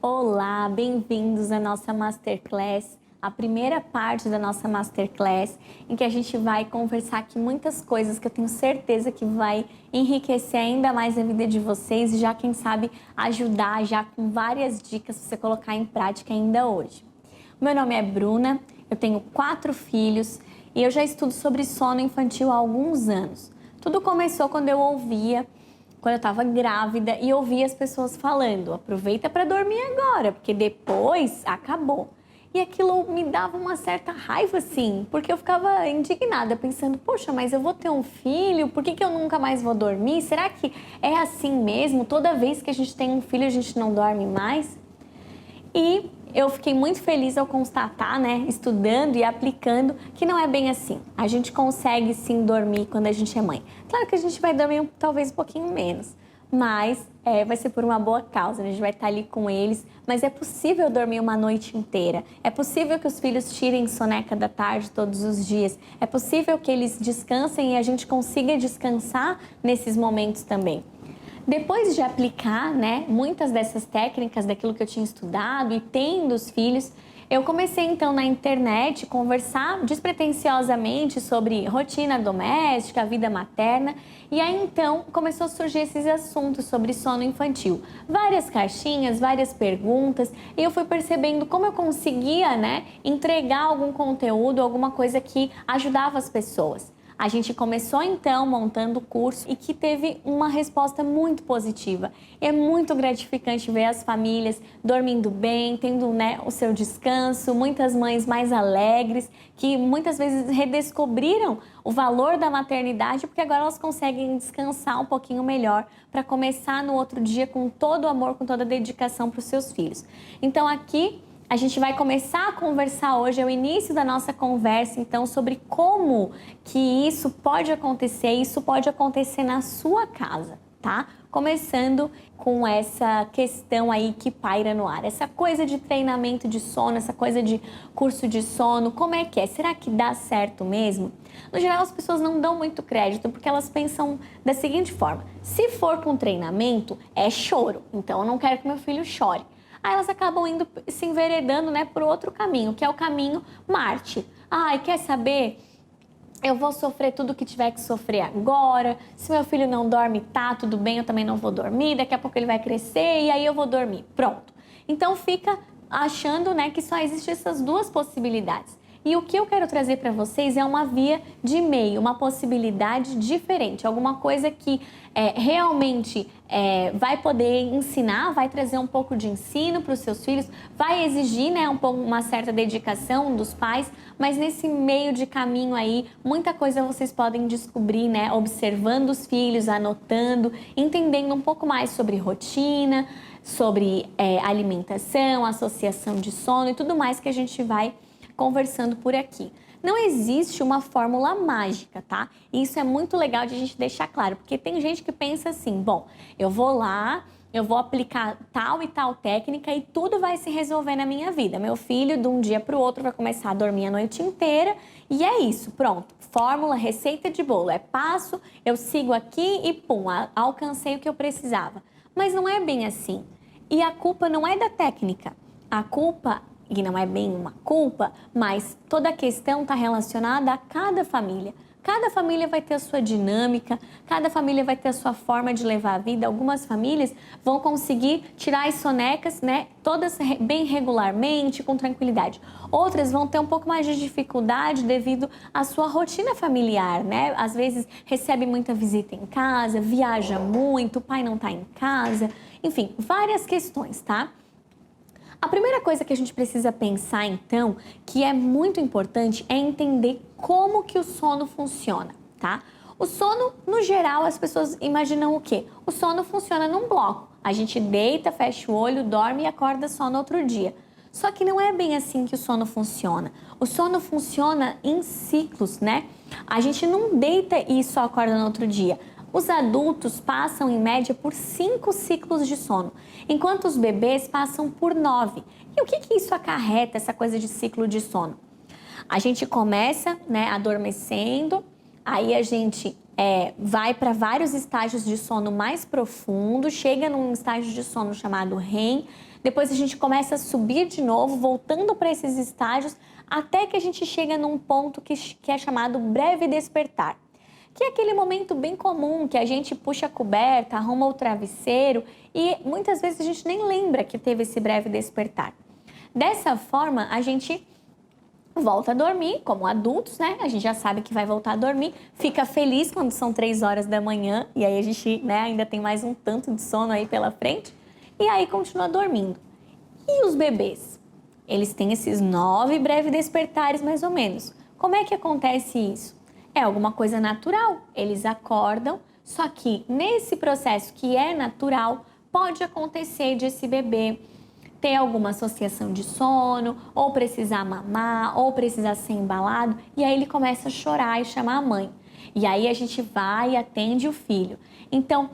Olá, bem-vindos à nossa Masterclass, a primeira parte da nossa Masterclass, em que a gente vai conversar aqui muitas coisas que eu tenho certeza que vai enriquecer ainda mais a vida de vocês e já, quem sabe, ajudar já com várias dicas para você colocar em prática ainda hoje. Meu nome é Bruna, eu tenho 4 filhos e eu já estudo sobre sono infantil há alguns anos. Tudo começou quando eu estava grávida e ouvia as pessoas falando: aproveita para dormir agora, porque depois acabou. E aquilo me dava uma certa raiva, assim, porque eu ficava indignada, pensando: poxa, mas eu vou ter um filho, por que eu nunca mais vou dormir? Será que é assim mesmo? Toda vez que a gente tem um filho, a gente não dorme mais? E eu fiquei muito feliz ao constatar, né, estudando e aplicando, que não é bem assim. A gente consegue sim dormir quando a gente é mãe. Claro que a gente vai dormir talvez um pouquinho menos, mas vai ser por uma boa causa, né? A gente vai estar ali com eles, mas é possível dormir uma noite inteira. É possível que os filhos tirem soneca da tarde todos os dias. É possível que eles descansem e a gente consiga descansar nesses momentos também. Depois de aplicar, né, muitas dessas técnicas daquilo que eu tinha estudado e tendo os filhos, eu comecei então na internet conversar despretensiosamente sobre rotina doméstica, vida materna, e aí então começou a surgir esses assuntos sobre sono infantil. Várias caixinhas, várias perguntas, e eu fui percebendo como eu conseguia, né, entregar algum conteúdo, alguma coisa que ajudava as pessoas. A gente começou então montando o curso e que teve uma resposta muito positiva. É muito gratificante ver as famílias dormindo bem, tendo, né, o seu descanso, muitas mães mais alegres, que muitas vezes redescobriram o valor da maternidade porque agora elas conseguem descansar um pouquinho melhor para começar no outro dia com todo o amor, com toda a dedicação para os seus filhos. Então aqui a gente vai começar a conversar hoje, é o início da nossa conversa, então, sobre como que isso pode acontecer na sua casa, tá? Começando com essa questão aí que paira no ar, essa coisa de treinamento de sono, essa coisa de curso de sono, como é que é? Será que dá certo mesmo? No geral, as pessoas não dão muito crédito porque elas pensam da seguinte forma: se for com treinamento, é choro, então eu não quero que meu filho chore. Aí elas acabam indo se enveredando, né, por outro caminho, que é o caminho Marte. Ai, quer saber? Eu vou sofrer tudo que tiver que sofrer agora. Se meu filho não dorme, tá, tudo bem, eu também não vou dormir. Daqui a pouco ele vai crescer e aí eu vou dormir. Pronto. Então fica achando, né, que só existem essas duas possibilidades. E o que eu quero trazer para vocês é uma via de meio, uma possibilidade diferente, alguma coisa que realmente vai poder ensinar, vai trazer um pouco de ensino para os seus filhos, vai exigir, né, uma certa dedicação dos pais, mas nesse meio de caminho aí, muita coisa vocês podem descobrir, né, observando os filhos, anotando, entendendo um pouco mais sobre rotina, sobre alimentação, associação de sono e tudo mais que a gente vai conversando por aqui. Não existe uma fórmula mágica, tá? Isso é muito legal de a gente deixar claro, porque tem gente que pensa assim: bom, eu vou lá, eu vou aplicar tal e tal técnica e tudo vai se resolver na minha vida. Meu filho, de um dia para o outro, vai começar a dormir a noite inteira e é isso, pronto. Fórmula, receita de bolo, é passo, eu sigo aqui e pum, alcancei o que eu precisava. Mas não é bem assim. E a culpa não é da técnica. A culpa, e não é bem uma culpa, mas toda a questão está relacionada a cada família. Cada família vai ter a sua dinâmica, cada família vai ter a sua forma de levar a vida. Algumas famílias vão conseguir tirar as sonecas, né, todas bem regularmente, com tranquilidade. Outras vão ter um pouco mais de dificuldade devido à sua rotina familiar, né? Às vezes recebe muita visita em casa, viaja muito, o pai não está em casa, enfim, várias questões, tá? A primeira coisa que a gente precisa pensar, então, que é muito importante, é entender como que o sono funciona, tá? O sono, no geral, as pessoas imaginam o quê? O sono funciona num bloco. A gente deita, fecha o olho, dorme e acorda só no outro dia. Só que não é bem assim que o sono funciona. O sono funciona em ciclos, né? A gente não deita e só acorda no outro dia. Os adultos passam, em média, por 5 ciclos de sono, enquanto os bebês passam por 9. E o que isso acarreta, essa coisa de ciclo de sono? A gente começa, né, adormecendo, aí a gente vai para vários estágios de sono mais profundo, chega num estágio de sono chamado REM. depois a gente começa a subir de novo, voltando para esses estágios, até que a gente chega num ponto que é chamado breve despertar. Que é aquele momento bem comum que a gente puxa a coberta, arruma o travesseiro e muitas vezes a gente nem lembra que teve esse breve despertar. Dessa forma, a gente volta a dormir, como adultos, né? A gente já sabe que vai voltar a dormir, fica feliz quando são 3 horas da manhã e aí a gente, né, ainda tem mais um tanto de sono aí pela frente e aí continua dormindo. E os bebês? Eles têm esses 9 breves despertares mais ou menos. Como é que acontece isso? É alguma coisa natural, eles acordam, só que nesse processo que é natural, pode acontecer de esse bebê ter alguma associação de sono, ou precisar mamar, ou precisar ser embalado, e aí ele começa a chorar e chamar a mãe. E aí a gente vai e atende o filho. Então,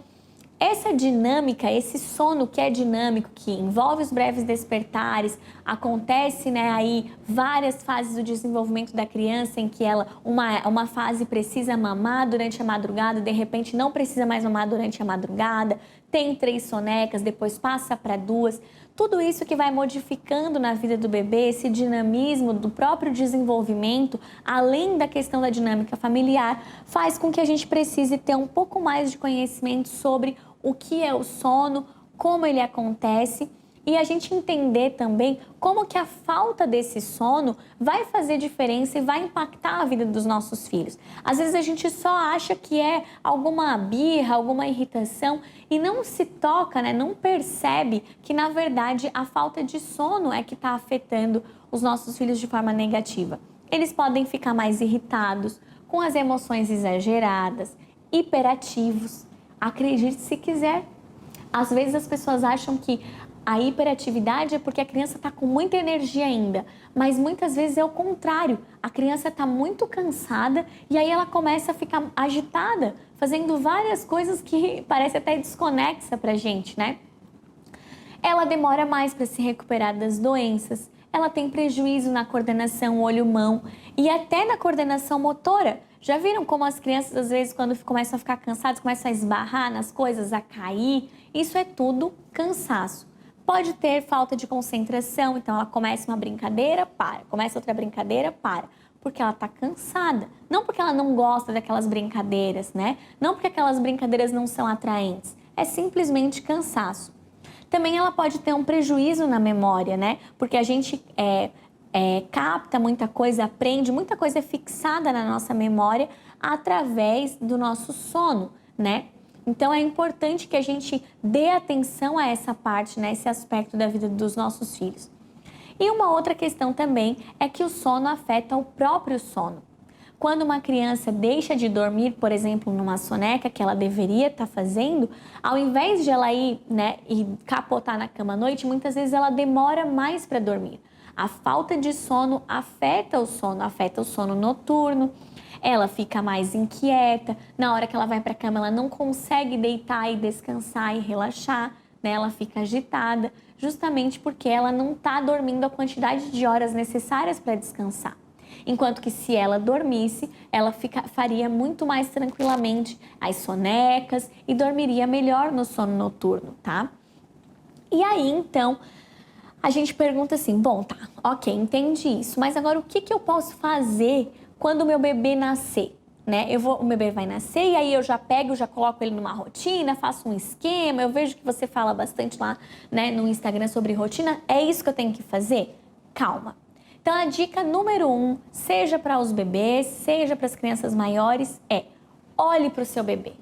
essa dinâmica, esse sono que é dinâmico, que envolve os breves despertares, acontece, né, aí várias fases do desenvolvimento da criança em que ela, uma fase precisa mamar durante a madrugada, de repente não precisa mais mamar durante a madrugada, tem 3 sonecas, depois passa para 2. Tudo isso que vai modificando na vida do bebê, esse dinamismo do próprio desenvolvimento, além da questão da dinâmica familiar, faz com que a gente precise ter um pouco mais de conhecimento sobre o que é o sono, como ele acontece e a gente entender também como que a falta desse sono vai fazer diferença e vai impactar a vida dos nossos filhos. Às vezes a gente só acha que é alguma birra, alguma irritação e não se toca, né? Não percebe que na verdade a falta de sono é que está afetando os nossos filhos de forma negativa. Eles podem ficar mais irritados, com as emoções exageradas, hiperativos. Acredite se quiser. Às vezes as pessoas acham que a hiperatividade é porque a criança está com muita energia ainda, mas muitas vezes é o contrário. A criança está muito cansada e aí ela começa a ficar agitada, fazendo várias coisas que parece até desconexa para a gente, né? Ela demora mais para se recuperar das doenças, ela tem prejuízo na coordenação olho-mão e até na coordenação motora. Já viram como as crianças, às vezes, quando começam a ficar cansadas, começam a esbarrar nas coisas, a cair? Isso é tudo cansaço. Pode ter falta de concentração, então ela começa uma brincadeira, para. Começa outra brincadeira, para. Porque ela está cansada. Não porque ela não gosta daquelas brincadeiras, né? Não porque aquelas brincadeiras não são atraentes. É simplesmente cansaço. Também ela pode ter um prejuízo na memória, né? Porque a gente capta muita coisa, aprende, muita coisa é fixada na nossa memória através do nosso sono, né? Então é importante que a gente dê atenção a essa parte, né? Esse aspecto da vida dos nossos filhos. E uma outra questão também é que o sono afeta o próprio sono. Quando uma criança deixa de dormir, por exemplo, numa soneca que ela deveria estar fazendo, ao invés de ela ir, né, e capotar na cama à noite, muitas vezes ela demora mais para dormir. A falta de sono afeta o sono noturno, ela fica mais inquieta, na hora que ela vai para a cama ela não consegue deitar e descansar e relaxar, né? Ela fica agitada, justamente porque ela não está dormindo a quantidade de horas necessárias para descansar. Enquanto que se ela dormisse, ela faria muito mais tranquilamente as sonecas e dormiria melhor no sono noturno, tá? E aí, então, a gente pergunta assim, bom, tá, ok, entendi isso, mas agora o que eu posso fazer quando o meu bebê nascer? Né? O bebê vai nascer e aí eu já pego, já coloco ele numa rotina, faço um esquema, eu vejo que você fala bastante lá, né, no Instagram sobre rotina, é isso que eu tenho que fazer? Calma. Então, a dica número 1, seja para os bebês, seja para as crianças maiores, é olhe para o seu bebê.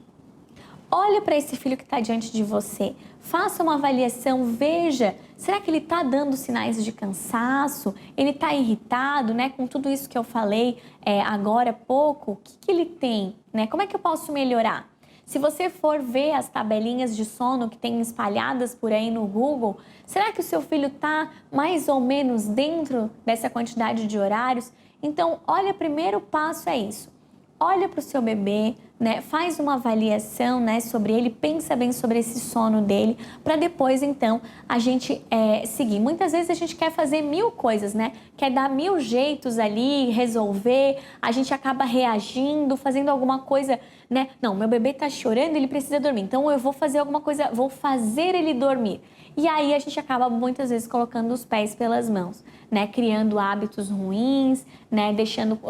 Olhe para esse filho que está diante de você, faça uma avaliação, veja, será que ele está dando sinais de cansaço? Ele está irritado, né? Com tudo isso que eu falei agora há pouco, o que ele tem? Né? Como é que eu posso melhorar? Se você for ver as tabelinhas de sono que tem espalhadas por aí no Google, será que o seu filho está mais ou menos dentro dessa quantidade de horários? Então, olha, o primeiro passo é isso. Olha para o seu bebê, né? Faz uma avaliação, né, sobre ele, pensa bem sobre esse sono dele, para depois, então, a gente seguir. Muitas vezes a gente quer fazer 1000 coisas, né? Quer dar 1000 jeitos ali, resolver, a gente acaba reagindo, fazendo alguma coisa, né? Não, meu bebê tá chorando, ele precisa dormir, então eu vou fazer alguma coisa, vou fazer ele dormir. E aí a gente acaba muitas vezes colocando os pés pelas mãos, né? Criando hábitos ruins, né?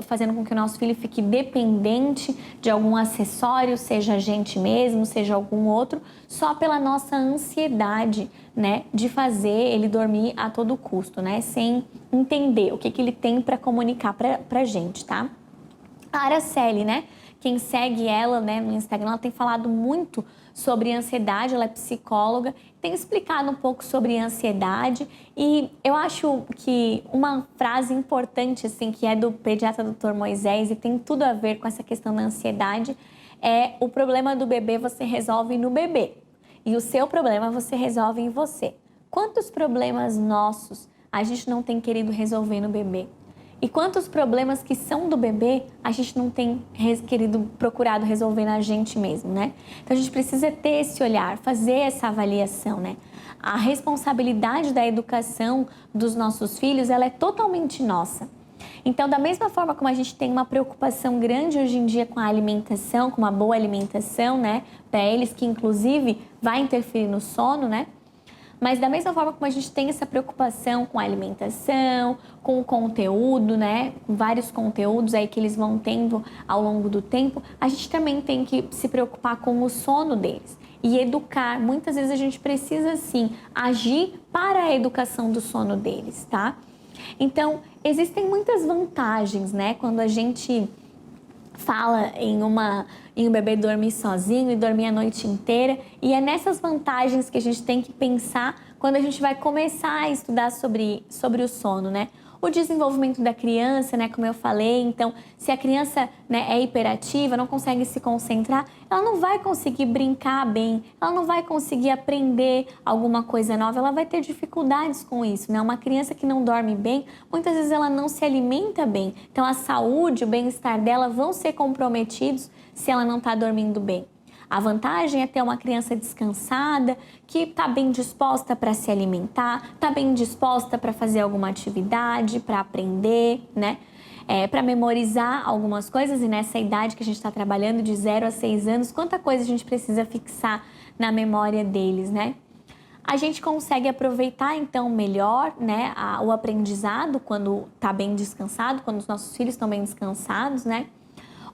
Fazendo com que o nosso filho fique dependente de algum acessório, seja a gente mesmo, seja algum outro, só pela nossa ansiedade, né? De fazer ele dormir a todo custo, né? Sem entender o que ele tem para comunicar pra gente, tá? A Araceli, né? Quem segue ela, né, no Instagram, ela tem falado muito sobre ansiedade, ela é psicóloga, tem explicado um pouco sobre ansiedade e eu acho que uma frase importante, assim, que é do pediatra Dr. Moisés e tem tudo a ver com essa questão da ansiedade, é: o problema do bebê você resolve no bebê e o seu problema você resolve em você. Quantos problemas nossos a gente não tem querido resolver no bebê? E quantos problemas que são do bebê a gente não tem procurado resolver na gente mesmo, né? Então a gente precisa ter esse olhar, fazer essa avaliação, né? A responsabilidade da educação dos nossos filhos, ela é totalmente nossa. Então, da mesma forma como a gente tem uma preocupação grande hoje em dia com a alimentação, com uma boa alimentação, né? Para eles, que inclusive vai interferir no sono, né? Mas da mesma forma como a gente tem essa preocupação com a alimentação, com o conteúdo, né? Com vários conteúdos aí que eles vão tendo ao longo do tempo, a gente também tem que se preocupar com o sono deles e educar. Muitas vezes a gente precisa, sim, agir para a educação do sono deles, tá? Então, existem muitas vantagens, né? Quando a gente fala em um bebê dormir sozinho e dormir a noite inteira, e é nessas vantagens que a gente tem que pensar quando a gente vai começar a estudar sobre o sono, né? O desenvolvimento da criança, né, como eu falei, então, se a criança, né, é hiperativa, não consegue se concentrar, ela não vai conseguir brincar bem, ela não vai conseguir aprender alguma coisa nova, ela vai ter dificuldades com isso, né? Uma criança que não dorme bem, muitas vezes ela não se alimenta bem, então a saúde, o bem-estar dela vão ser comprometidos se ela não está dormindo bem. A vantagem é ter uma criança descansada, que está bem disposta para se alimentar, está bem disposta para fazer alguma atividade, para aprender, né? Para memorizar algumas coisas. E nessa idade que a gente está trabalhando, de 0 a 6 anos, quanta coisa a gente precisa fixar na memória deles, né? A gente consegue aproveitar, então, melhor, né, o aprendizado quando está bem descansado, quando os nossos filhos estão bem descansados, né?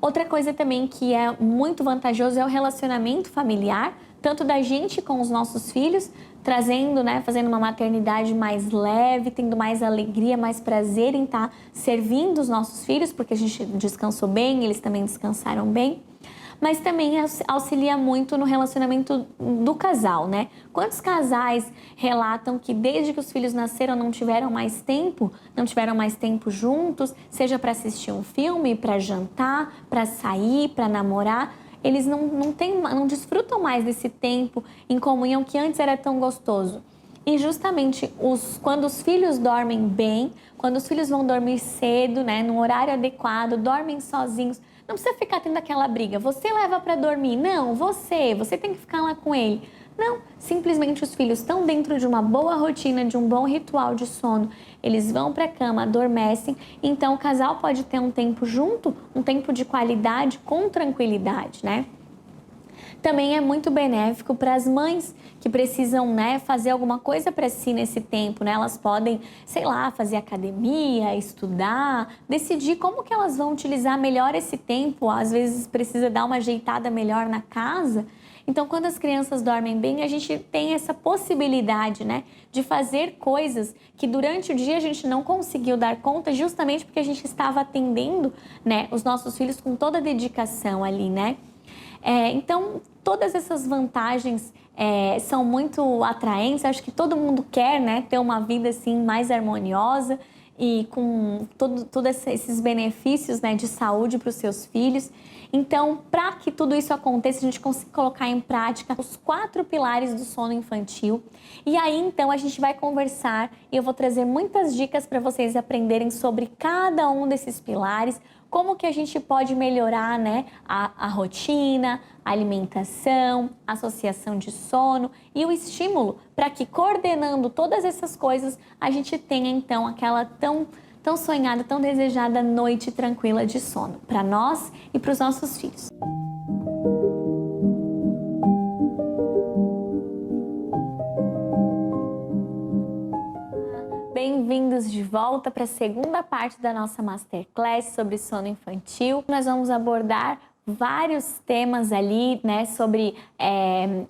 Outra coisa também que é muito vantajoso é o relacionamento familiar, tanto da gente com os nossos filhos, trazendo, né, fazendo uma maternidade mais leve, tendo mais alegria, mais prazer em estar servindo os nossos filhos, porque a gente descansou bem, eles também descansaram bem. Mas também auxilia muito no relacionamento do casal, né? Quantos casais relatam que desde que os filhos nasceram não tiveram mais tempo juntos, seja para assistir um filme, para jantar, para sair, para namorar? Eles não desfrutam mais desse tempo em comunhão que antes era tão gostoso. E justamente quando os filhos dormem bem, quando os filhos vão dormir cedo, né, num horário adequado, dormem sozinhos, não precisa ficar tendo aquela briga. Você leva para dormir. Não, você tem que ficar lá com ele. Não, simplesmente os filhos estão dentro de uma boa rotina, de um bom ritual de sono. Eles vão para a cama, adormecem. Então o casal pode ter um tempo junto, um tempo de qualidade com tranquilidade, né? Também é muito benéfico para as mães que precisam, né, fazer alguma coisa para si nesse tempo, né? Elas podem, sei lá, fazer academia, estudar, decidir como que elas vão utilizar melhor esse tempo. Às vezes precisa dar uma ajeitada melhor na casa. Então, quando as crianças dormem bem, a gente tem essa possibilidade, né, de fazer coisas que durante o dia a gente não conseguiu dar conta, justamente porque a gente estava atendendo, né, os nossos filhos com toda a dedicação ali, né? Então, todas essas vantagens são muito atraentes. Acho que todo mundo quer, né, ter uma vida assim mais harmoniosa e com todos esses benefícios, né, de saúde para os seus filhos. Então, para que tudo isso aconteça, a gente consiga colocar em prática os 4 pilares do sono infantil. E aí, então, a gente vai conversar e eu vou trazer muitas dicas para vocês aprenderem sobre cada um desses pilares, como que a gente pode melhorar, né, a rotina, a alimentação, a associação de sono e o estímulo, para que coordenando todas essas coisas, a gente tenha, então, aquela tão sonhada, tão desejada noite tranquila de sono, para nós e para os nossos filhos. Bem-vindos de volta para a segunda parte da nossa Masterclass sobre sono infantil. Nós vamos abordar vários temas ali, né, sobre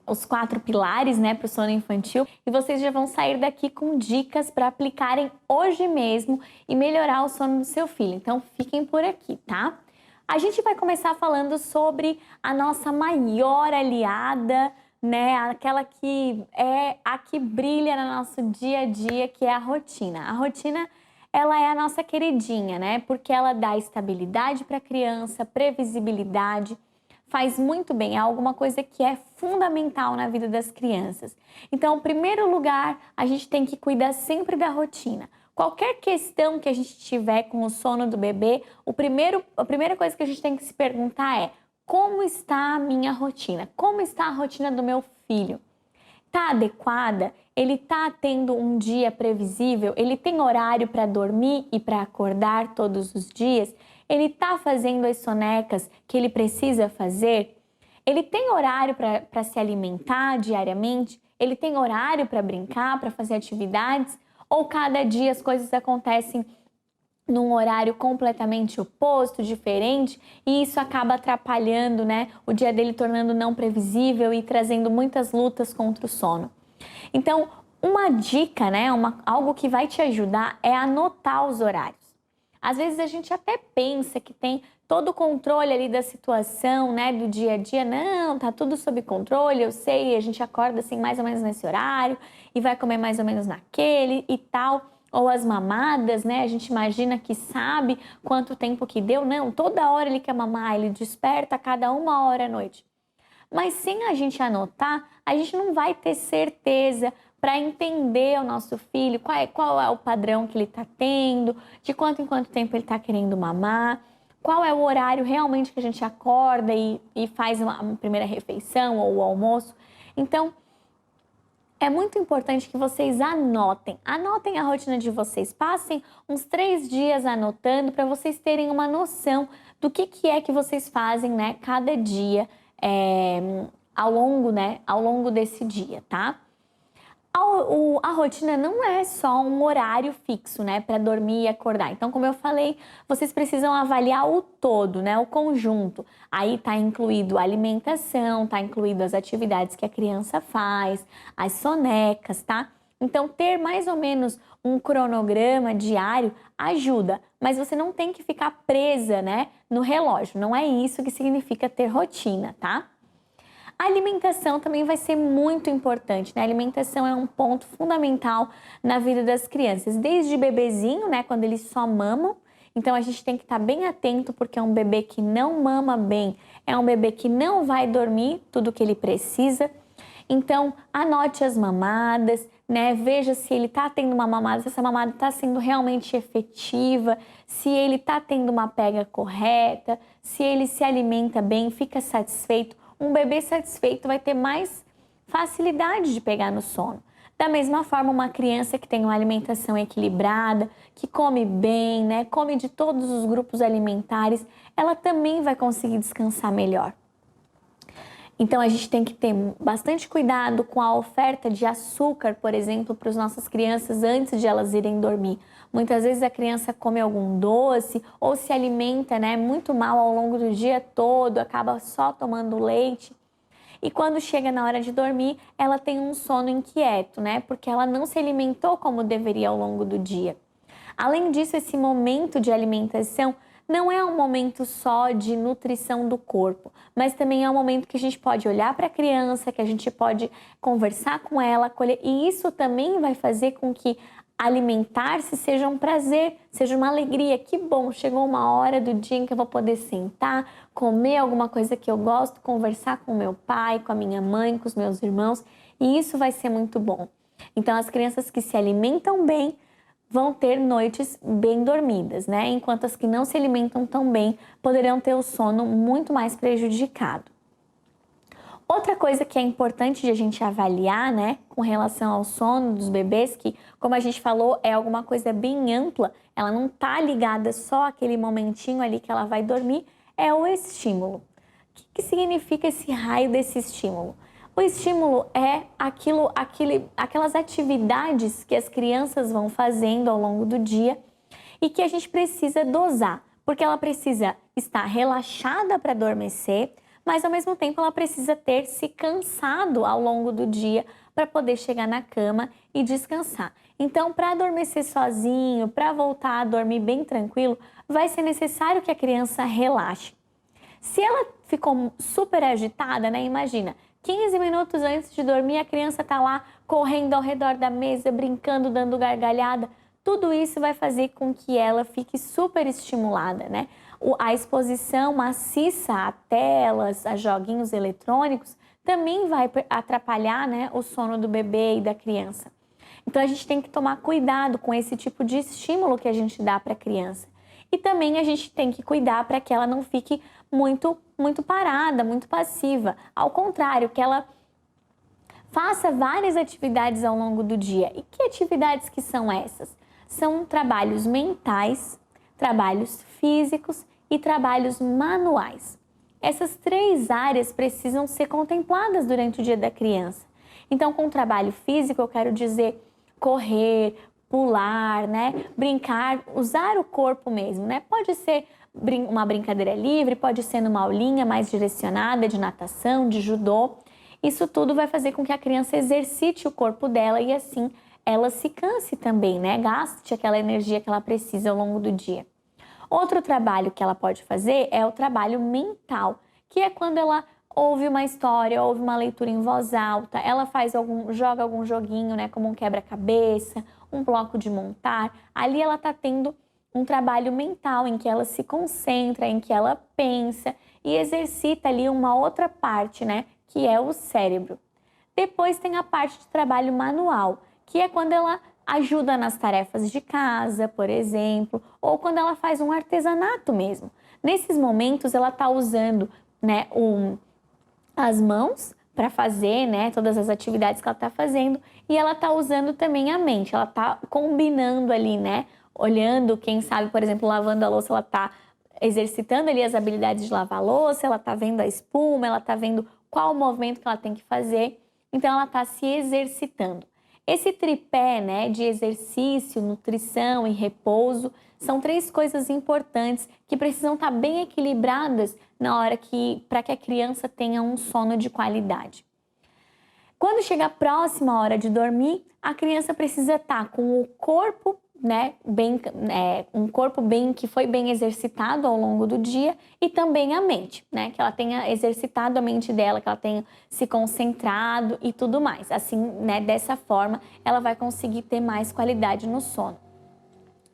os 4 pilares, né, para o sono infantil. E vocês já vão sair daqui com dicas para aplicarem hoje mesmo e melhorar o sono do seu filho. Então, fiquem por aqui, tá? A gente vai começar falando sobre a nossa maior aliada, né? Aquela que é a que brilha no nosso dia a dia, que é a rotina. A rotina, ela é a nossa queridinha, né? Porque ela dá estabilidade para a criança, previsibilidade, faz muito bem, é alguma coisa que é fundamental na vida das crianças. Então, em primeiro lugar, a gente tem que cuidar sempre da rotina. Qualquer questão que a gente tiver com o sono do bebê, a primeira coisa que a gente tem que se perguntar é: como está a minha rotina? Como está a rotina do meu filho? Está adequada? Ele está tendo um dia previsível? Ele tem horário para dormir e para acordar todos os dias? Ele está fazendo as sonecas que ele precisa fazer? Ele tem horário para se alimentar diariamente? Ele tem horário para brincar, para fazer atividades? Ou cada dia as coisas acontecem num horário completamente oposto, diferente, e isso acaba atrapalhando, né, o dia dele, tornando não previsível e trazendo muitas lutas contra o sono. Então, uma dica, né, algo que vai te ajudar é anotar os horários. Às vezes a gente até pensa que tem todo o controle ali da situação, né, do dia a dia. Não, tá tudo sob controle, eu sei, a gente acorda assim mais ou menos nesse horário e vai comer mais ou menos naquele e tal. Ou as mamadas, né? A gente imagina que sabe quanto tempo que deu. Não, toda hora ele quer mamar, ele desperta a cada 1 hora à noite. Mas sem a gente anotar, a gente não vai ter certeza para entender o nosso filho, qual é o padrão que ele está tendo, de quanto em quanto tempo ele está querendo mamar, qual é o horário realmente que a gente acorda e faz uma primeira refeição ou o almoço. Então, é muito importante que vocês anotem a rotina de vocês, passem uns 3 dias anotando para vocês terem uma noção do que é que vocês fazem, né, cada dia ao longo desse dia, tá? A rotina não é só um horário fixo, né, para dormir e acordar. Então, como eu falei, vocês precisam avaliar o todo, né, o conjunto. Aí tá incluído a alimentação, tá incluído as atividades que a criança faz, as sonecas, tá? Então, ter mais ou menos um cronograma diário ajuda, mas você não tem que ficar presa, né, no relógio. Não é isso que significa ter rotina, tá? A alimentação também vai ser muito importante, né? A alimentação é um ponto fundamental na vida das crianças, desde bebezinho, né? Quando eles só mamam. Então a gente tem que estar bem atento, porque é um bebê que não mama bem, é um bebê que não vai dormir tudo o que ele precisa. Então anote as mamadas, né? Veja se ele está tendo uma mamada, se essa mamada está sendo realmente efetiva, se ele está tendo uma pega correta, se ele se alimenta bem, fica satisfeito. Um bebê satisfeito vai ter mais facilidade de pegar no sono. Da mesma forma, uma criança que tem uma alimentação equilibrada, que come bem, né, come de todos os grupos alimentares, ela também vai conseguir descansar melhor. Então, a gente tem que ter bastante cuidado com a oferta de açúcar, por exemplo, para as nossas crianças antes de elas irem dormir. Muitas vezes a criança come algum doce ou se alimenta, né, muito mal ao longo do dia todo, acaba só tomando leite. E quando chega na hora de dormir, ela tem um sono inquieto, né, porque ela não se alimentou como deveria ao longo do dia. Além disso, esse momento de alimentação não é um momento só de nutrição do corpo, mas também é um momento que a gente pode olhar para a criança, que a gente pode conversar com ela, acolher, e isso também vai fazer com que alimentar-se seja um prazer, seja uma alegria. Que bom, chegou uma hora do dia em que eu vou poder sentar, comer alguma coisa que eu gosto, conversar com meu pai, com a minha mãe, com os meus irmãos, e isso vai ser muito bom. Então, as crianças que se alimentam bem vão ter noites bem dormidas, né? Enquanto as que não se alimentam tão bem poderão ter o sono muito mais prejudicado. Outra coisa que é importante de a gente avaliar, né, com relação ao sono dos bebês, que, como a gente falou, é alguma coisa bem ampla, ela não tá ligada só àquele momentinho ali que ela vai dormir, é o estímulo. O que significa esse raio desse estímulo? O estímulo é aquelas atividades que as crianças vão fazendo ao longo do dia e que a gente precisa dosar, porque ela precisa estar relaxada para adormecer, mas ao mesmo tempo ela precisa ter se cansado ao longo do dia para poder chegar na cama e descansar. Então, para adormecer sozinho, para voltar a dormir bem tranquilo, vai ser necessário que a criança relaxe. Se ela ficou super agitada, né? Imagina, 15 minutos antes de dormir, a criança está lá correndo ao redor da mesa, brincando, dando gargalhada. Tudo isso vai fazer com que ela fique super estimulada, né? A exposição maciça a telas, a joguinhos eletrônicos, também vai atrapalhar, né, o sono do bebê e da criança. Então a gente tem que tomar cuidado com esse tipo de estímulo que a gente dá para a criança. E também a gente tem que cuidar para que ela não fique muito parada, muito passiva. Ao contrário, que ela faça várias atividades ao longo do dia. E que atividades que são essas? São trabalhos mentais, trabalhos físicos e trabalhos manuais. Essas 3 áreas precisam ser contempladas durante o dia da criança. Então, com trabalho físico, eu quero dizer correr, pular, né? Brincar, usar o corpo mesmo, né? Pode ser uma brincadeira livre, pode ser numa aulinha mais direcionada de natação, de judô. Isso tudo vai fazer com que a criança exercite o corpo dela e assim ela se canse também, né? Gaste aquela energia que ela precisa ao longo do dia. Outro trabalho que ela pode fazer é o trabalho mental, que é quando ela ouve uma história, ouve uma leitura em voz alta, ela joga algum joguinho, né, como um quebra-cabeça, um bloco de montar. Ali ela está tendo um trabalho mental em que ela se concentra, em que ela pensa e exercita ali uma outra parte, né, que é o cérebro. Depois tem a parte de trabalho manual, que é quando ela ajuda nas tarefas de casa, por exemplo, ou quando ela faz um artesanato mesmo. Nesses momentos ela está usando, né, as mãos para fazer, né, todas as atividades que ela está fazendo, e ela está usando também a mente, ela está combinando ali, né, olhando, quem sabe, por exemplo, lavando a louça, ela está exercitando ali as habilidades de lavar a louça, ela está vendo a espuma, ela está vendo qual o movimento que ela tem que fazer, então ela está se exercitando. Esse tripé, né, de exercício, nutrição e repouso são 3 coisas importantes que precisam estar bem equilibradas na hora para que a criança tenha um sono de qualidade. Quando chega a próxima hora de dormir, a criança precisa estar com o corpo, né, um corpo que foi bem exercitado ao longo do dia e também a mente, né, que ela tenha exercitado a mente dela, que ela tenha se concentrado e tudo mais. Assim, né, dessa forma, ela vai conseguir ter mais qualidade no sono.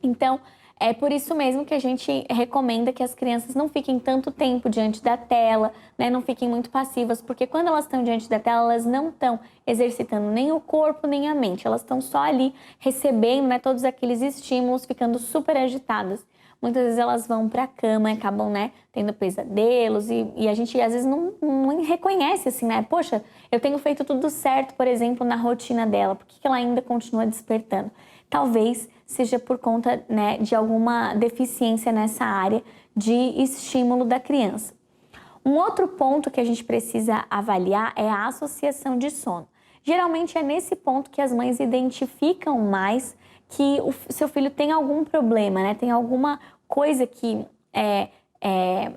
Então, é por isso mesmo que a gente recomenda que as crianças não fiquem tanto tempo diante da tela, né? Não fiquem muito passivas, porque quando elas estão diante da tela, elas não estão exercitando nem o corpo, nem a mente. Elas estão só ali recebendo, né, todos aqueles estímulos, ficando super agitadas. Muitas vezes elas vão para a cama e acabam, né, tendo pesadelos e a gente às vezes não reconhece assim, né? Poxa, eu tenho feito tudo certo, por exemplo, na rotina dela, por que ela ainda continua despertando? Talvez seja por conta, né, de alguma deficiência nessa área de estímulo da criança. Um outro ponto que a gente precisa avaliar é a associação de sono. Geralmente é nesse ponto que as mães identificam mais que o seu filho tem algum problema, né? Tem alguma coisa que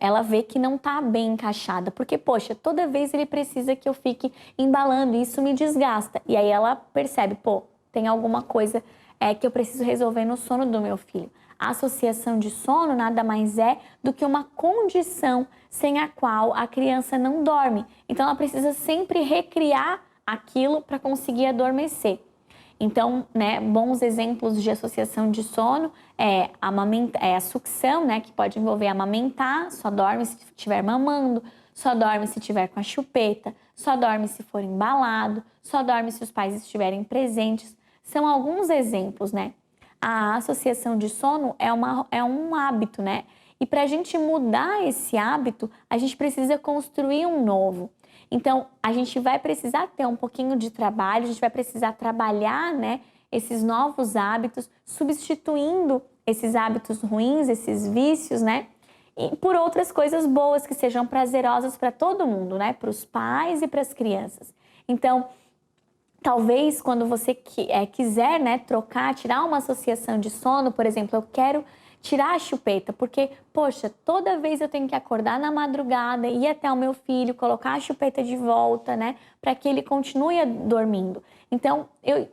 ela vê que não está bem encaixada. Porque, poxa, toda vez ele precisa que eu fique embalando e isso me desgasta. E aí ela percebe, pô, tem alguma coisa que eu preciso resolver no sono do meu filho. A associação de sono nada mais é do que uma condição sem a qual a criança não dorme. Então, ela precisa sempre recriar aquilo para conseguir adormecer. Então, né, bons exemplos de associação de sono é a sucção, né, que pode envolver amamentar, só dorme se estiver mamando, só dorme se estiver com a chupeta, só dorme se for embalado, só dorme se os pais estiverem presentes. São alguns exemplos, né? A associação de sono é um hábito, né? E para a gente mudar esse hábito, a gente precisa construir um novo. Então, a gente vai precisar ter um pouquinho de trabalho, a gente vai precisar trabalhar, né, esses novos hábitos, substituindo esses hábitos ruins, esses vícios, né? E por outras coisas boas que sejam prazerosas para todo mundo, né? Para os pais e para as crianças. Então, talvez quando você quiser, né, trocar, tirar uma associação de sono, por exemplo, eu quero tirar a chupeta, porque, poxa, toda vez eu tenho que acordar na madrugada, ir até o meu filho, colocar a chupeta de volta, né, para que ele continue dormindo. Então,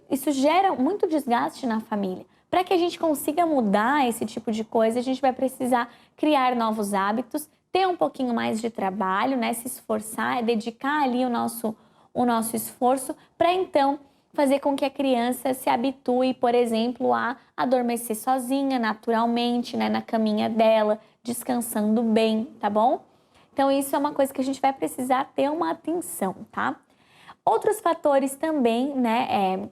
isso gera muito desgaste na família. Para que a gente consiga mudar esse tipo de coisa, a gente vai precisar criar novos hábitos, ter um pouquinho mais de trabalho, né, se esforçar, dedicar ali o nosso esforço para então fazer com que a criança se habitue, por exemplo, a adormecer sozinha, naturalmente, né, na caminha dela, descansando bem, tá bom? Então isso é uma coisa que a gente vai precisar ter uma atenção, tá? Outros fatores também, né,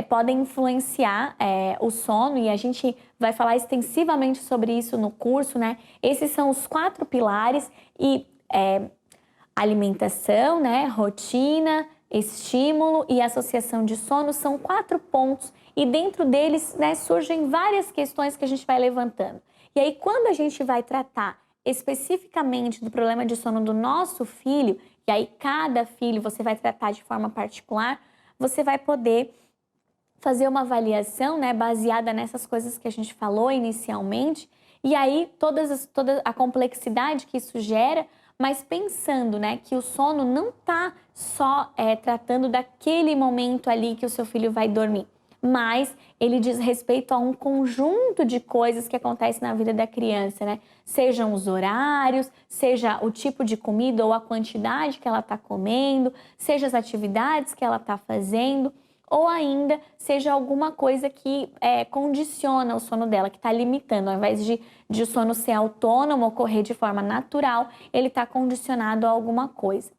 podem influenciar o sono, e a gente vai falar extensivamente sobre isso no curso, né? Esses são os 4 pilares e alimentação, né, rotina, estímulo e associação de sono são 4 pontos e dentro deles, né, surgem várias questões que a gente vai levantando. E aí, quando a gente vai tratar especificamente do problema de sono do nosso filho, e aí cada filho você vai tratar de forma particular, você vai poder fazer uma avaliação, né, baseada nessas coisas que a gente falou inicialmente, e aí toda a complexidade que isso gera, mas pensando, né, que o sono não está só tratando daquele momento ali que o seu filho vai dormir, mas ele diz respeito a um conjunto de coisas que acontecem na vida da criança, né? Sejam os horários, seja o tipo de comida ou a quantidade que ela está comendo, seja as atividades que ela está fazendo, ou ainda seja alguma coisa que condiciona o sono dela, que está limitando. Ao invés de o sono ser autônomo, ocorrer de forma natural, ele está condicionado a alguma coisa.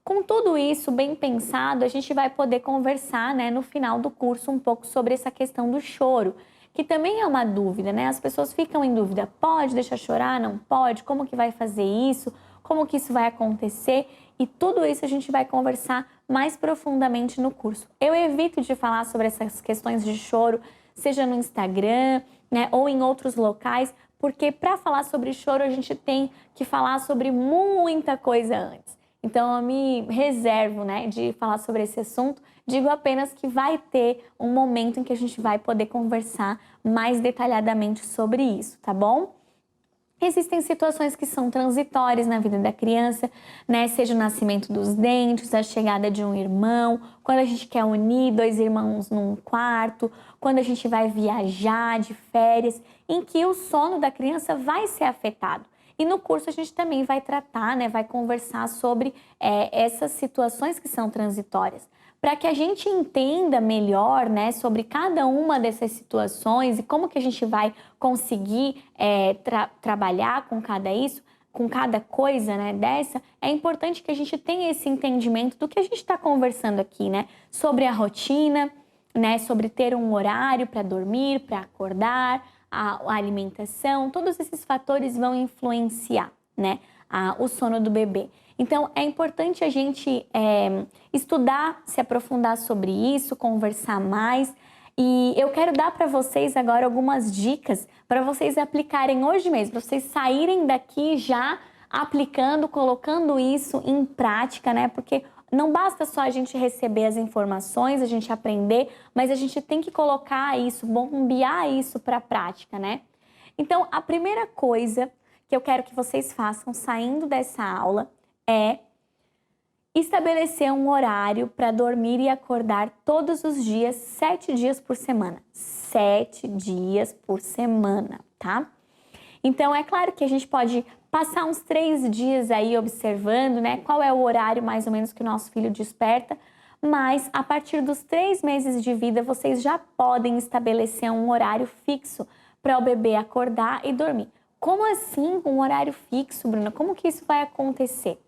Com tudo isso bem pensado, a gente vai poder conversar, né, no final do curso um pouco sobre essa questão do choro, que também é uma dúvida, né? As pessoas ficam em dúvida, pode deixar chorar, não pode? Como que vai fazer isso? Como que isso vai acontecer? E tudo isso a gente vai conversar mais profundamente no curso. Eu evito de falar sobre essas questões de choro, seja no Instagram, né, ou em outros locais, porque para falar sobre choro a gente tem que falar sobre muita coisa antes. Então eu me reservo, né, de falar sobre esse assunto, digo apenas que vai ter um momento em que a gente vai poder conversar mais detalhadamente sobre isso, tá bom? Existem situações que são transitórias na vida da criança, né? Seja o nascimento dos dentes, a chegada de um irmão, quando a gente quer unir 2 irmãos num quarto, quando a gente vai viajar de férias, em que o sono da criança vai ser afetado. E no curso a gente também vai tratar, né? Vai conversar sobre essas situações que são transitórias, para que a gente entenda melhor, né, sobre cada uma dessas situações e como que a gente vai conseguir trabalhar com cada coisa, né, dessa. É importante que a gente tenha esse entendimento do que a gente está conversando aqui, né, sobre a rotina, né, sobre ter um horário para dormir, para acordar, a alimentação, todos esses fatores vão influenciar, né, o sono do bebê. Então, é importante a gente estudar, se aprofundar sobre isso, conversar mais. E eu quero dar para vocês agora algumas dicas para vocês aplicarem hoje mesmo, para vocês saírem daqui já aplicando, colocando isso em prática, né? Porque não basta só a gente receber as informações, a gente aprender, mas a gente tem que colocar isso, bombear isso para a prática, né? Então, a primeira coisa que eu quero que vocês façam saindo dessa aula é estabelecer um horário para dormir e acordar todos os dias, 7 dias por semana. 7 dias por semana, tá? Então, é claro que a gente pode passar uns 3 dias aí observando, né? Qual é o horário mais ou menos que o nosso filho desperta, mas a partir dos 3 meses de vida, vocês já podem estabelecer um horário fixo para o bebê acordar e dormir. Como assim um horário fixo, Bruna? Como que isso vai acontecer?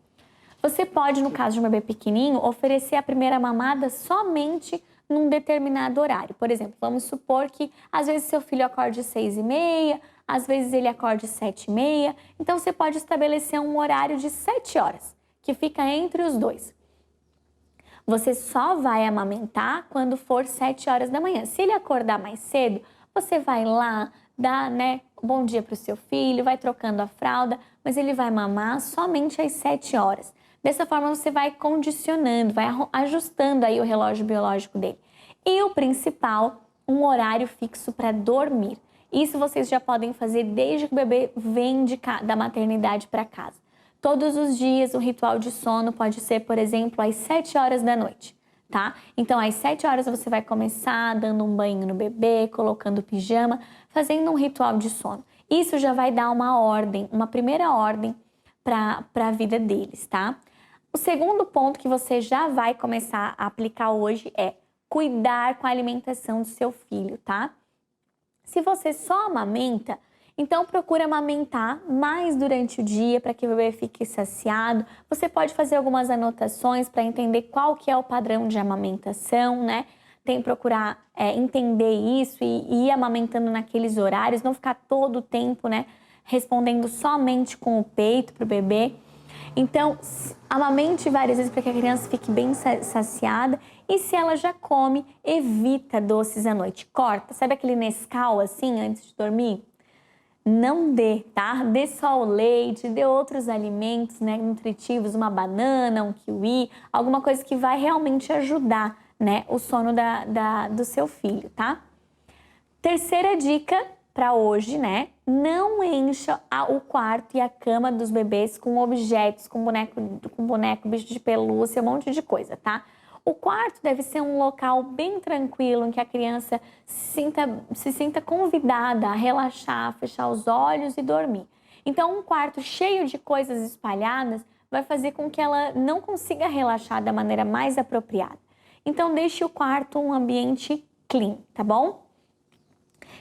Você pode, no caso de um bebê pequenininho, oferecer a primeira mamada somente num determinado horário. Por exemplo, vamos supor que às vezes seu filho acorde às 6h30, às vezes ele acorde às 7h30. Então você pode estabelecer um horário de 7 horas, que fica entre os dois. Você só vai amamentar quando for 7 horas da manhã. Se ele acordar mais cedo, você vai lá, dá, né, bom dia para o seu filho, vai trocando a fralda, mas ele vai mamar somente às 7 horas. Dessa forma você vai condicionando, vai ajustando aí o relógio biológico dele. E o principal, um horário fixo para dormir. Isso vocês já podem fazer desde que o bebê vem da maternidade para casa. Todos os dias o ritual de sono pode ser, por exemplo, às 7 horas da noite, tá? Então, às 7 horas você vai começar dando um banho no bebê, colocando pijama, fazendo um ritual de sono. Isso já vai dar uma ordem, uma primeira ordem para a vida deles, tá? O segundo ponto que você já vai começar a aplicar hoje é cuidar com a alimentação do seu filho, tá? Se você só amamenta, então procura amamentar mais durante o dia para que o bebê fique saciado. Você pode fazer algumas anotações para entender qual que é o padrão de amamentação, né? Tem que procurar entender isso e ir amamentando naqueles horários, não ficar todo o tempo, né, respondendo somente com o peito para o bebê. Então, amamente várias vezes para que a criança fique bem saciada. E se ela já come, evita doces à noite. Corta, sabe aquele Nescau assim antes de dormir? Não dê, tá? Dê só o leite, dê outros alimentos, né, nutritivos, uma banana, um kiwi, alguma coisa que vai realmente ajudar, né, o sono do seu filho, tá? Terceira dica para hoje, né? Não encha o quarto e a cama dos bebês com objetos, com boneco, bicho de pelúcia, um monte de coisa, tá? O quarto deve ser um local bem tranquilo, em que a criança se sinta convidada a relaxar, fechar os olhos e dormir. Então, um quarto cheio de coisas espalhadas vai fazer com que ela não consiga relaxar da maneira mais apropriada. Então, deixe o quarto um ambiente clean, tá bom?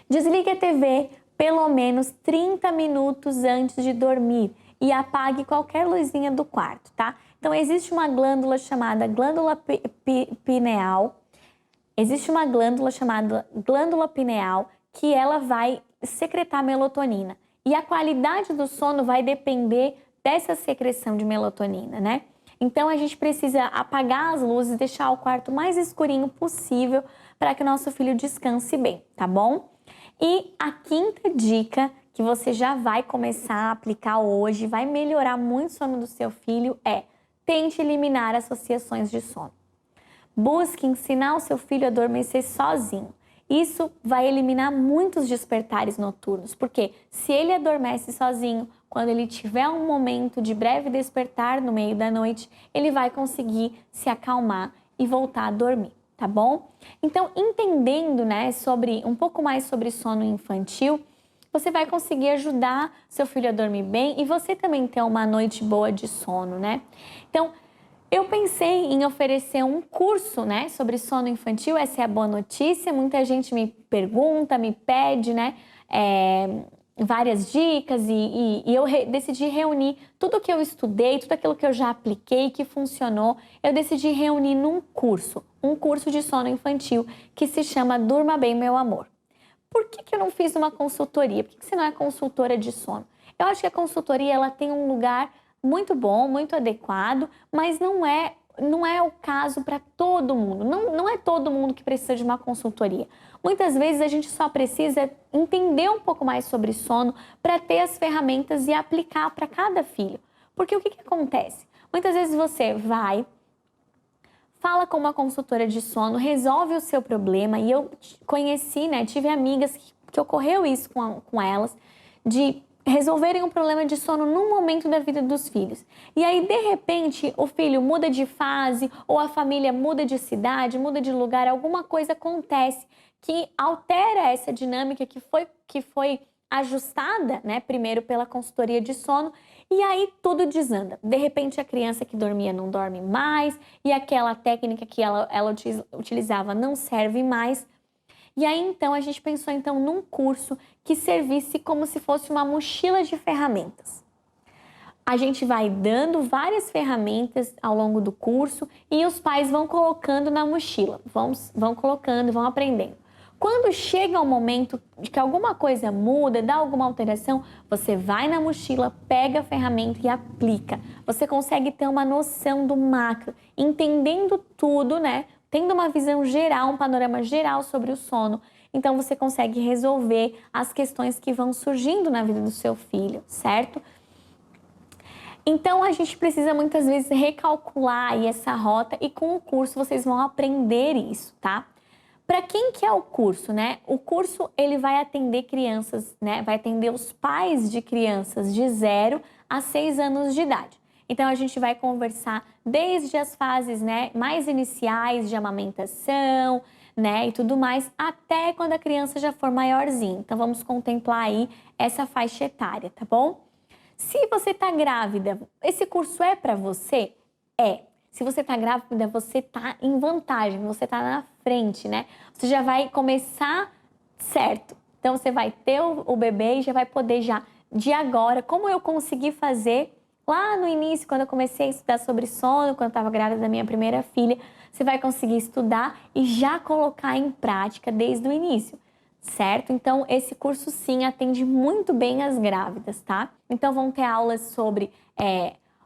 Desligue a TV pelo menos 30 minutos antes de dormir e apague qualquer luzinha do quarto, tá? Então, existe uma glândula chamada glândula pineal. Existe uma glândula chamada glândula pineal que ela vai secretar melatonina. E a qualidade do sono vai depender dessa secreção de melatonina, né? Então, a gente precisa apagar as luzes, deixar o quarto mais escurinho possível para que o nosso filho descanse bem, tá bom? E a quinta dica que você já vai começar a aplicar hoje, vai melhorar muito o sono do seu filho, é tente eliminar associações de sono. Busque ensinar o seu filho a adormecer sozinho. Isso vai eliminar muitos despertares noturnos, porque se ele adormece sozinho, quando ele tiver um momento de breve despertar no meio da noite, ele vai conseguir se acalmar e voltar a dormir, tá bom? Então, entendendo, né, um pouco mais sobre sono infantil, você vai conseguir ajudar seu filho a dormir bem e você também ter uma noite boa de sono, né? Então, eu pensei em oferecer um curso, né, sobre sono infantil. Essa é a boa notícia. Muita gente me pergunta, me pede, né, várias dicas e eu decidi reunir tudo que eu estudei, tudo aquilo que eu já apliquei, que funcionou. Eu decidi reunir num curso, um curso de sono infantil que se chama Durma Bem, Meu Amor. Por que eu não fiz uma consultoria? Por que você não é consultora de sono? Eu acho que a consultoria ela tem um lugar muito bom, muito adequado, mas não é o caso para todo mundo. Não é todo mundo que precisa de uma consultoria. Muitas vezes a gente só precisa entender um pouco mais sobre sono para ter as ferramentas e aplicar para cada filho. Porque o que acontece? Muitas vezes você vai, fala com uma consultora de sono, resolve o seu problema e eu conheci, né, tive amigas que ocorreu isso com elas, de resolverem um problema de sono num momento da vida dos filhos. E aí, de repente, o filho muda de fase ou a família muda de cidade, muda de lugar, alguma coisa acontece que altera essa dinâmica que foi ajustada, né, primeiro pela consultoria de sono, e aí tudo desanda. De repente, a criança que dormia não dorme mais e aquela técnica que ela utilizava não serve mais. E aí, então, a gente pensou então num curso que servisse como se fosse uma mochila de ferramentas. A gente vai dando várias ferramentas ao longo do curso e os pais vão colocando na mochila, vão colocando, vão aprendendo. Quando chega o momento de que alguma coisa muda, dá alguma alteração, você vai na mochila, pega a ferramenta e aplica. Você consegue ter uma noção do macro, entendendo tudo, né? Tendo uma visão geral, um panorama geral sobre o sono. Então, você consegue resolver as questões que vão surgindo na vida do seu filho, certo? Então a gente precisa muitas vezes recalcular aí essa rota e com o curso vocês vão aprender isso, tá? Para quem que é o curso, né? O curso ele vai atender crianças, né? Vai atender os pais de crianças de 0 a 6 anos de idade. Então a gente vai conversar desde as fases, né, mais iniciais de amamentação, né, e tudo mais, até quando a criança já for maiorzinha. Então vamos contemplar aí essa faixa etária, tá bom? Se você tá grávida, esse curso é para você? É. Se você tá grávida, você tá em vantagem, você tá na frente, né? Você já vai começar certo. Então você vai ter o bebê e já vai poder já de agora, como eu consegui fazer lá no início, quando eu comecei a estudar sobre sono, quando eu estava grávida da minha primeira filha, você vai conseguir estudar e já colocar em prática desde o início, certo? Então, esse curso sim atende muito bem as grávidas, tá? Então, vão ter aulas sobre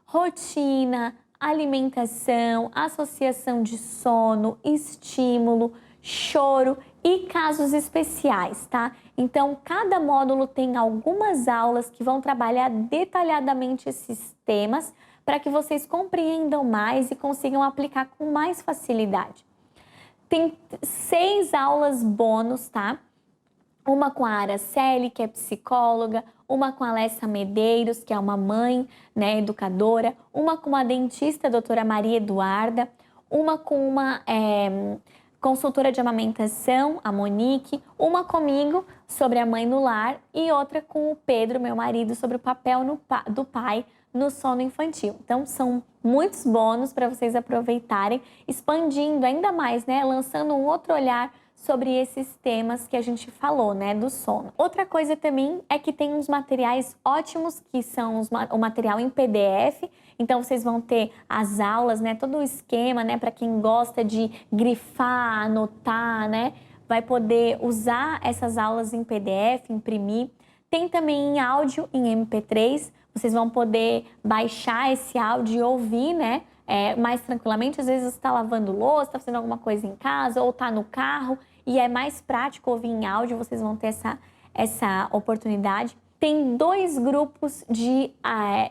rotina, alimentação, associação de sono, estímulo, choro e casos especiais, tá? Então, cada módulo tem algumas aulas que vão trabalhar detalhadamente esses temas para que vocês compreendam mais e consigam aplicar com mais facilidade. Tem 6 aulas bônus, tá? Uma com a Araceli, que é psicóloga, uma com a Alessa Medeiros, que é uma mãe, né, educadora, uma com a dentista, a doutora Maria Eduarda, uma com uma consultora de amamentação, a Monique, uma comigo sobre a mãe no lar e outra com o Pedro, meu marido, sobre o papel do pai no sono infantil. Então, são muitos bônus para vocês aproveitarem, expandindo ainda mais, né, lançando um outro olhar sobre esses temas que a gente falou, né, do sono. Outra coisa também é que tem uns materiais ótimos, que são o material em PDF, então vocês vão ter as aulas, né, todo o esquema, né, para quem gosta de grifar, anotar, né, vai poder usar essas aulas em PDF, imprimir. Tem também em áudio, em MP3, vocês vão poder baixar esse áudio e ouvir, né, mais tranquilamente. Às vezes você está lavando louça, está fazendo alguma coisa em casa ou está no carro e é mais prático ouvir em áudio, vocês vão ter essa oportunidade. Tem 2 grupos de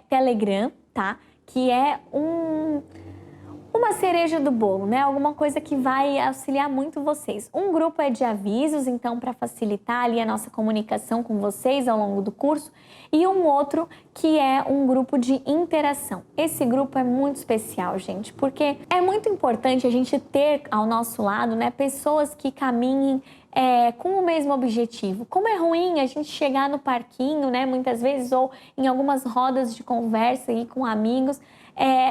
Telegram, tá? Que é uma cereja do bolo, né? Alguma coisa que vai auxiliar muito vocês. Um grupo é de avisos, então para facilitar ali a nossa comunicação com vocês ao longo do curso, e um outro que é um grupo de interação. Esse grupo é muito especial, gente, porque é muito importante a gente ter ao nosso lado, né, pessoas que caminhem com o mesmo objetivo. Como é ruim a gente chegar no parquinho, né, muitas vezes, ou em algumas rodas de conversa aí com amigos,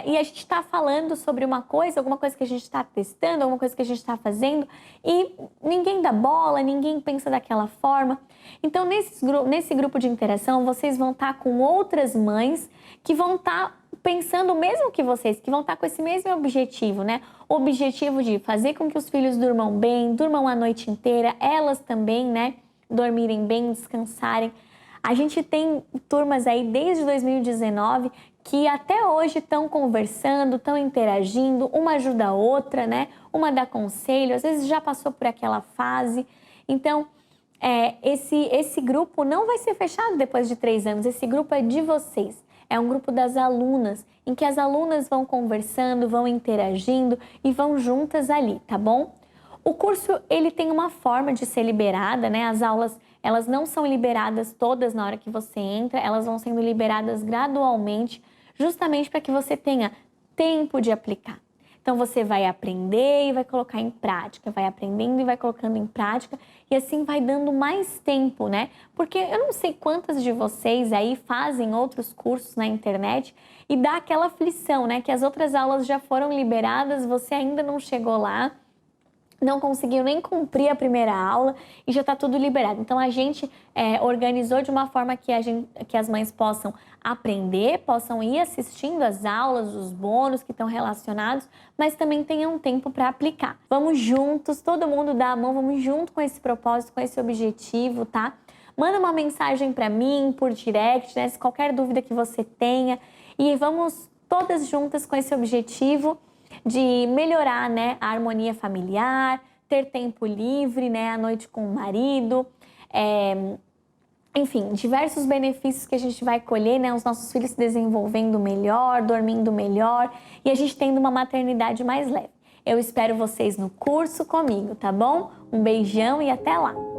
e a gente está falando sobre uma coisa, alguma coisa que a gente está testando, alguma coisa que a gente está fazendo, e ninguém dá bola, ninguém pensa daquela forma. Então, nesse grupo de interação, vocês vão estar com outras mães que vão estar pensando o mesmo que vocês, que vão estar com esse mesmo objetivo, né? O objetivo de fazer com que os filhos durmam bem, durmam a noite inteira, elas também, né? Dormirem bem, descansarem. A gente tem turmas aí desde 2019 que até hoje estão conversando, estão interagindo, uma ajuda a outra, né? Uma dá conselho, às vezes já passou por aquela fase. Então, esse grupo não vai ser fechado depois de 3 anos, esse grupo é de vocês. É um grupo das alunas, em que as alunas vão conversando, vão interagindo e vão juntas ali, tá bom? O curso, ele tem uma forma de ser liberada, né? As aulas, elas não são liberadas todas na hora que você entra, elas vão sendo liberadas gradualmente, justamente para que você tenha tempo de aplicar. Então, você vai aprender e vai colocar em prática, vai aprendendo e vai colocando em prática, e assim vai dando mais tempo, né? Porque eu não sei quantas de vocês aí fazem outros cursos na internet e dá aquela aflição, né? Que as outras aulas já foram liberadas, você ainda não chegou lá, não conseguiu nem cumprir a primeira aula e já está tudo liberado. Então, a gente organizou de uma forma que as mães possam aprender, possam ir assistindo as aulas, os bônus que estão relacionados, mas também tenham tempo para aplicar. Vamos juntos, todo mundo dá a mão, vamos junto com esse propósito, com esse objetivo, tá? Manda uma mensagem para mim por direct, né? Se qualquer dúvida que você tenha, e vamos todas juntas com esse objetivo de melhorar, né, a harmonia familiar, ter tempo livre, né, à noite com o marido, Enfim, diversos benefícios que a gente vai colher, né? Os nossos filhos se desenvolvendo melhor, dormindo melhor e a gente tendo uma maternidade mais leve. Eu espero vocês no curso comigo, tá bom? Um beijão e até lá!